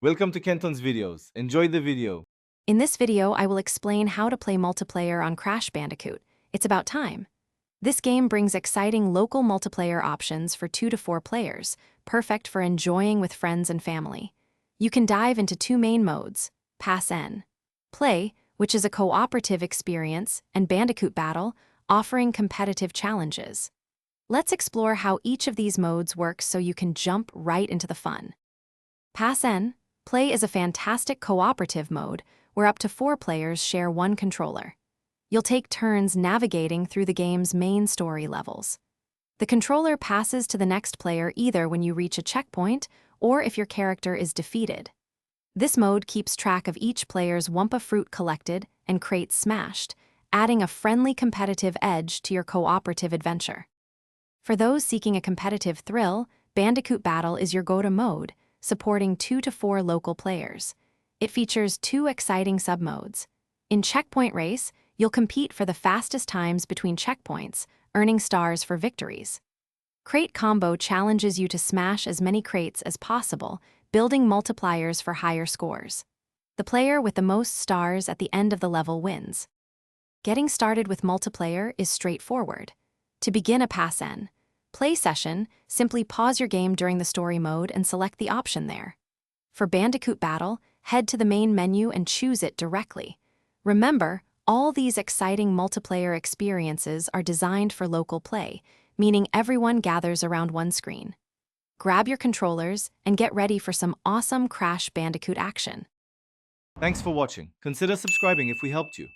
Welcome to Kenton's videos. Enjoy the video. In this video, I will explain how to play multiplayer on Crash Bandicoot. It's about time. This game brings exciting local multiplayer options for 2 to 4 players, perfect for enjoying with friends and family. You can dive into 2 main modes, Pass N, Play, which is a cooperative experience, and Bandicoot Battle, offering competitive challenges. Let's explore how each of these modes works so you can jump right into the fun. Pass N, Play is a fantastic cooperative mode where up to 4 players share one controller. You'll take turns navigating through the game's main story levels. The controller passes to the next player either when you reach a checkpoint or if your character is defeated. This mode keeps track of each player's Wumpa fruit collected and crates smashed, adding a friendly competitive edge to your cooperative adventure. For those seeking a competitive thrill, Bandicoot Battle is your go-to mode, supporting 2 to 4 local players. It features 2 exciting submodes. In Checkpoint Race, you'll compete for the fastest times between checkpoints, earning stars for victories. Crate Combo challenges you to smash as many crates as possible, building multipliers for higher scores. The player with the most stars at the end of the level wins. Getting started with multiplayer is straightforward. To begin a Pass N, Play session, simply pause your game during the story mode and select the option there. For Bandicoot Battle, head to the main menu and choose it directly. Remember, all these exciting multiplayer experiences are designed for local play, meaning everyone gathers around one screen. Grab your controllers and get ready for some awesome Crash Bandicoot action. Thanks for watching. Consider subscribing if we helped you.